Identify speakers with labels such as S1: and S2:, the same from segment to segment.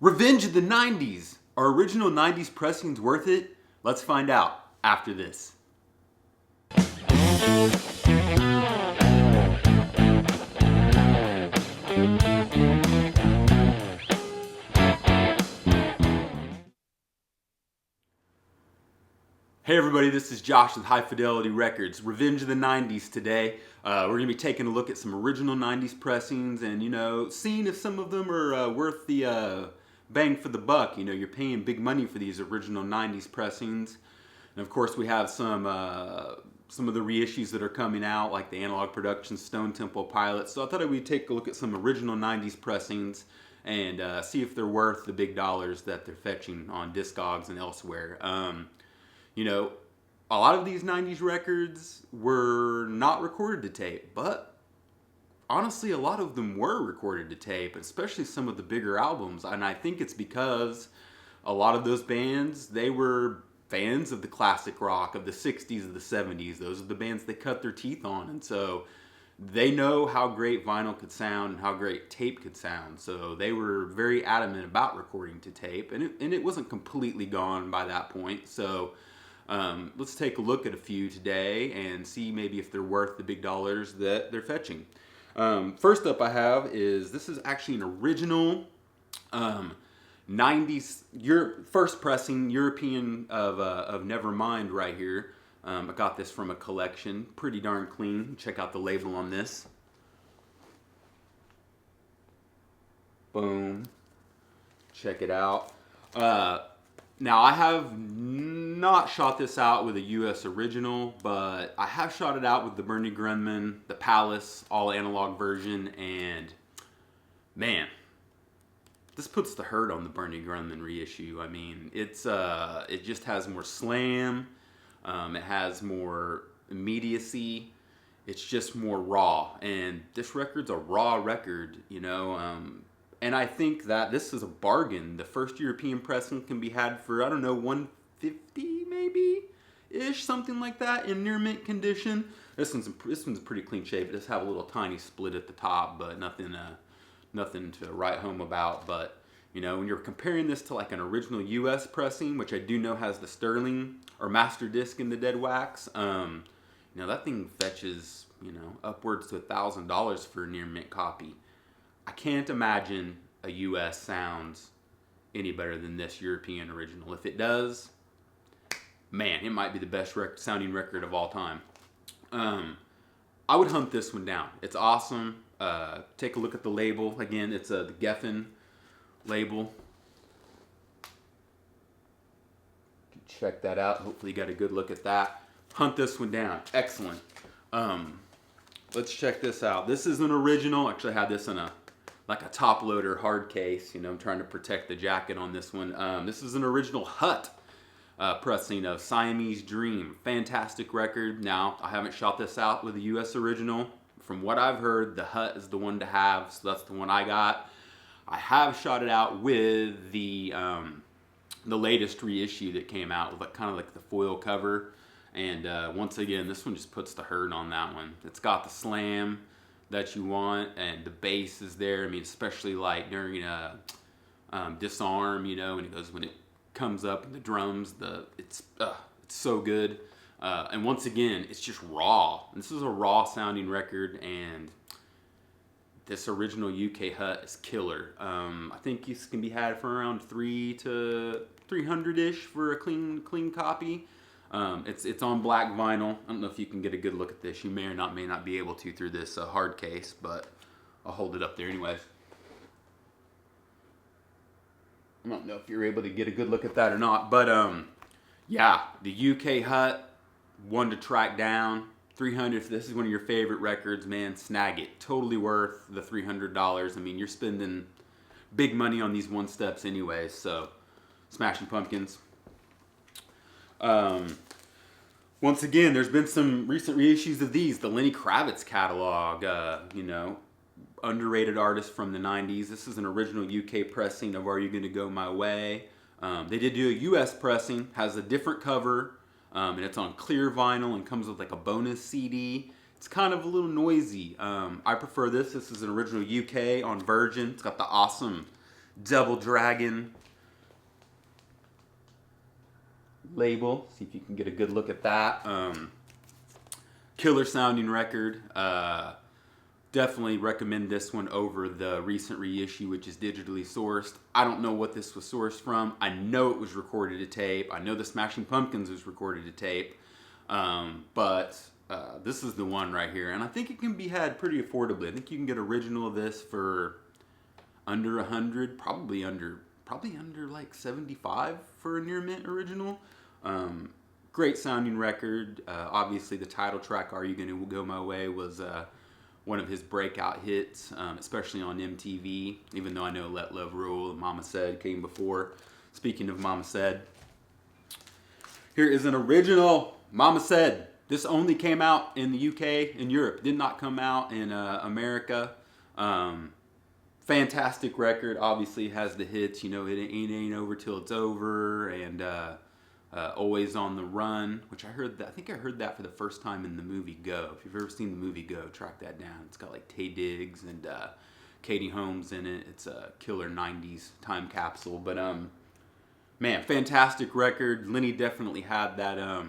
S1: Revenge of the 90s. Are original 90s pressings worth it? Let's find out after this. Hey everybody, this is Josh with Hi-Fidelity Records. Revenge of the 90s today. We're going to be taking a look at some original 90s pressings and, seeing if some of them are worth the bang for the buck. You're paying big money for these original 90s pressings. And of course we have some of the reissues that are coming out, like the Analog Productions Stone Temple Pilot. So I thought we'd take a look at some original 90s pressings and see if they're worth the big dollars that they're fetching on Discogs and elsewhere. A lot of these 90s records were not recorded to tape, but honestly, a lot of them were recorded to tape, especially some of the bigger albums. And I think it's because a lot of those bands, they were fans of the classic rock of the 60s and the 70s. Those are the bands they cut their teeth on. And so they know how great vinyl could sound and how great tape could sound. So they were very adamant about recording to tape. And it wasn't completely gone by that point. So let's take a look at a few today and see maybe if they're worth the big dollars that they're fetching. First up I have this is actually an original 90s first pressing European of Nevermind right here. I got this from a collection, pretty darn clean. Check out the label on this. Boom. Check it out. Now, I have not shot this out with a US original, but I have shot it out with the Bernie Grundman, the Palace, all analog version, and man, this puts the hurt on the Bernie Grundman reissue. I mean, it just has more slam, it has more immediacy, it's just more raw, and this record's a raw record, and I think that this is a bargain. The first European pressing can be had for, I don't know, $150 maybe-ish, something like that, in near mint condition. This one's a pretty clean shape. It does have a little tiny split at the top, but nothing to write home about. But, when you're comparing this to like an original US pressing, which I do know has the sterling or master disc in the dead wax, that thing fetches, upwards to $1,000 for a near mint copy. I can't imagine a US sounds any better than this European original. If it does, man, it might be the best sounding record of all time. I would hunt this one down. It's awesome. Take a look at the label. Again, it's the Geffen label. Check that out. Hopefully you got a good look at that. Hunt this one down. Excellent. Let's check this out. This is an original. Actually, I had this in a top loader hard case. I'm trying to protect the jacket on this one. This is an original Hut pressing of Siamese Dream. Fantastic record. Now, I haven't shot this out with a US original. From what I've heard, the Hut is the one to have, so that's the one I got. I have shot it out with the latest reissue that came out with kind of like the foil cover. And once again, this one just puts the hurt on that one. It's got the slam that you want, and the bass is there. I mean, especially like during Disarm, and when it comes up in the drums, it's so good. And once again, it's just raw. This is a raw sounding record, and this original UK Hut is killer. I think this can be had for around $300 to $300-ish for a clean copy. It's on black vinyl. I don't know if you can get a good look at this. You may not be able to through this hard case, but I'll hold it up there anyways. I don't know if you're able to get a good look at that or not, but yeah, the UK Hut, one to track down. $300. If this is one of your favorite records, man, snag it. Totally worth the $300. I mean, you're spending big money on these one steps anyways. So, Smashing Pumpkins. Once again, there's been some recent reissues of these. The Lenny Kravitz catalog, underrated artist from the 90s. This is an original UK pressing of Are You Gonna Go My Way? They did do a US pressing, has a different cover, and it's on clear vinyl and comes with like a bonus CD. It's kind of a little noisy. I prefer this. This is an original UK on Virgin. It's got the awesome Double Dragon label. See if you can get a good look at that. Killer sounding record. Definitely recommend this one over the recent reissue, which is digitally sourced. I don't know what this was sourced from. I know it was recorded to tape. I know the Smashing Pumpkins was recorded to tape. But this is the one right here. And I think it can be had pretty affordably. I think you can get original of this for under 100, probably under like 75 for a near mint original. Great sounding record. Obviously the title track, Are You Gonna Go My Way, was one of his breakout hits, especially on MTV, even though I know Let Love Rule and Mama Said came before. Speaking of Mama Said, here is an original Mama Said. This only came out in the UK and Europe. Did not come out in America. Fantastic record. Obviously has the hits, you know, It Ain't Over Till It's Over, and Always on the Run, which I think I heard that for the first time in the movie Go. If you've ever seen the movie Go, track that down. It's got like Taye Diggs and Katie Holmes in it. It's a killer 90s time capsule. But man, fantastic record. Lenny definitely had that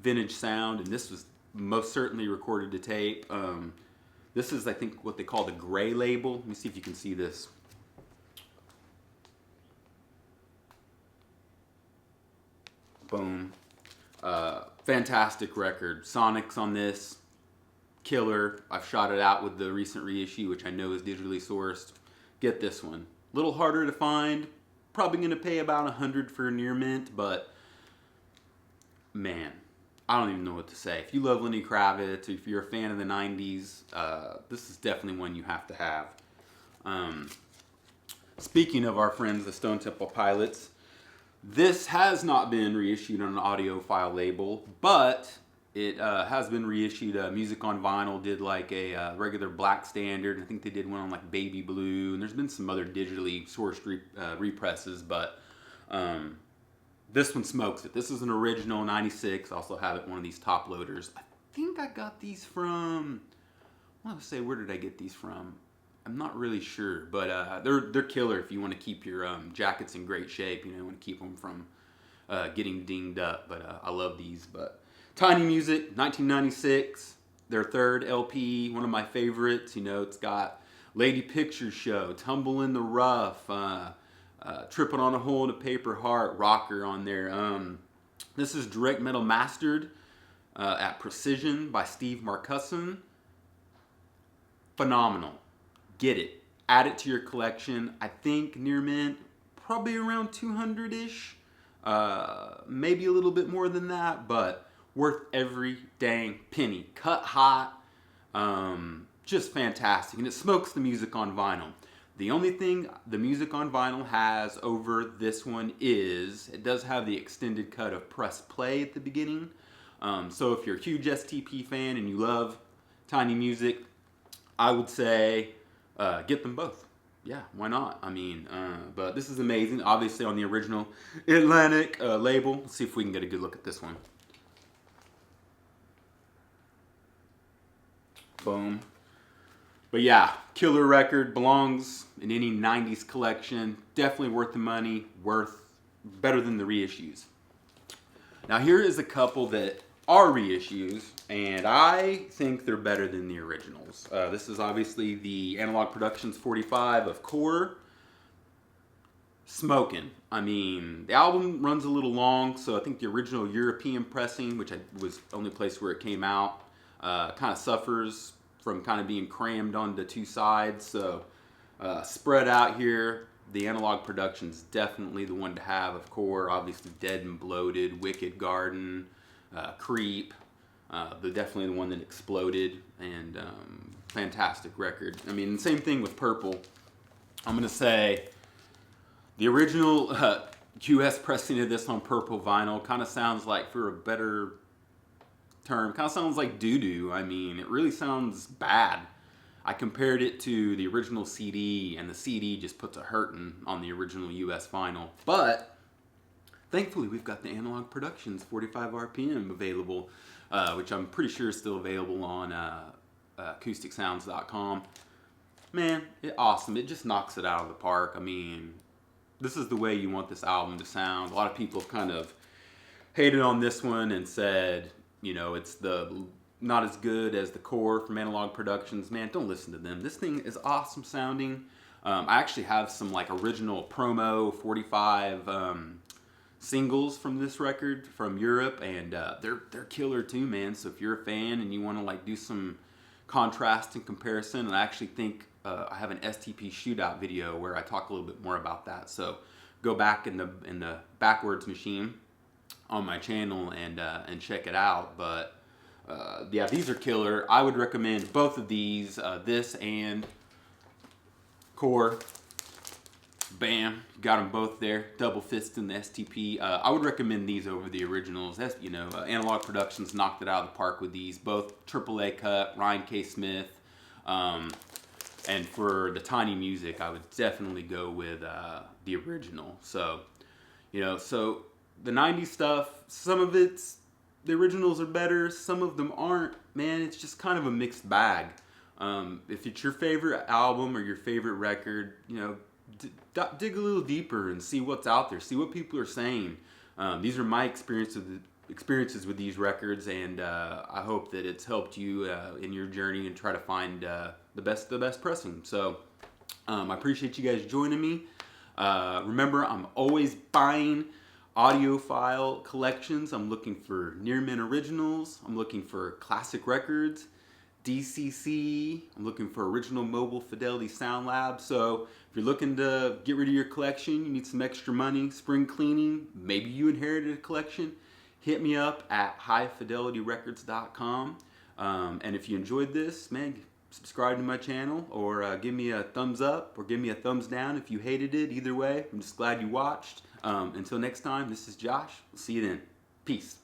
S1: vintage sound, and this was most certainly recorded to tape. This is, I think, what they call the gray label. Let me see if you can see this. Boom. Fantastic record. Sonics on this, killer. I've shot it out with the recent reissue, which I know is digitally sourced. Get this one. A little harder to find. Probably going to pay about 100 for a near mint, but man, I don't even know what to say. If you love Lenny Kravitz, or if you're a fan of the 90s, this is definitely one you have to have. Speaking of our friends, the Stone Temple Pilots, this has not been reissued on an audiophile label, but it has been reissued. Music on Vinyl did like a regular black standard. I think they did one on like Baby Blue, and there's been some other digitally sourced represses, but this one smokes it. This is an original 96. I also have it one of these top loaders. I think I got these from, I want to say, where did I get these from? I'm not really sure, but they're killer if you want to keep your jackets in great shape. You know, want to keep them from getting dinged up. But I love these. But Tiny Music, 1996, their third LP, one of my favorites. You know, it's got Lady Picture Show, Tumble in the Rough, Tripping on a Hole in a Paper Heart, Rocker on there. This is direct metal mastered at Precision by Steve Marcusson. Phenomenal. Get it. Add it to your collection. I think near mint, probably around 200-ish. Maybe a little bit more than that, but worth every dang penny. Cut hot. Just fantastic. And it smokes the music on vinyl. The only thing the music on vinyl has over this one is it does have the extended cut of press play at the beginning. So if you're a huge STP fan and you love Tiny Music, I would say get them both. Yeah, why not? I mean, but this is amazing. Obviously on the original Atlantic label. Let's see if we can get a good look at this one. Boom. But yeah, killer record, belongs in any 90s collection. Definitely worth the money, better than the reissues. Now here is a couple that are reissues, and I think they're better than the originals. This is obviously the Analog Productions 45 of Core. Smoking. I mean, the album runs a little long, so I think the original European pressing, which was the only place where it came out, kind of suffers from kind of being crammed onto two sides. So spread out here, the Analog Productions definitely the one to have of Core. Obviously Dead and Bloated, Wicked Garden, Creep, definitely the one that exploded, and fantastic record. I mean, same thing with Purple. I'm going to say the original US pressing of this on Purple vinyl kind of sounds like, for a better term, kind of sounds like doo-doo. I mean, it really sounds bad. I compared it to the original CD, and the CD just puts a hurtin' on the original US vinyl. But thankfully, we've got the Analog Productions 45 RPM available, which I'm pretty sure is still available on acousticsounds.com. Man, awesome. It just knocks it out of the park. I mean, this is the way you want this album to sound. A lot of people kind of hated on this one and said, you know, it's not as good as the Core from Analog Productions. Man, don't listen to them. This thing is awesome sounding. I actually have some like original promo 45 singles from this record from Europe, and they're killer too, man. So if you're a fan and you want to like do some contrast and comparison, and I actually think I have an STP shootout video where I talk a little bit more about that. So go back in the backwards machine on my channel and check it out. But yeah, these are killer. I would recommend both of these, this and Core. Bam, got them both there. Double fist in the STP. I would recommend these over the originals. That's, you know, Analog Productions knocked it out of the park with these. Both AAA cut, Ryan K. Smith. And for the tiny music, I would definitely go with the original. So, you know, so the 90s stuff, some of it's, the originals are better, some of them aren't. Man, it's just kind of a mixed bag. If it's your favorite album or your favorite record, you know, dig a little deeper and see what's out there. See what people are saying. These are my experiences with these records, and I hope that it's helped you in your journey and try to find the best pressing. So I appreciate you guys joining me. Remember, I'm always buying audiophile collections. I'm looking for near mint originals. I'm looking for classic records. DCC. I'm looking for original mobile fidelity sound lab. So if you're looking to get rid of your collection, you need some extra money, spring cleaning, maybe you inherited a collection, hit me up at HiFidelityRecords.com. And if you enjoyed this, man, subscribe to my channel, or give me a thumbs up or give me a thumbs down if you hated it. Either way, I'm just glad you watched. Until next time, this is Josh. We'll see you then. Peace.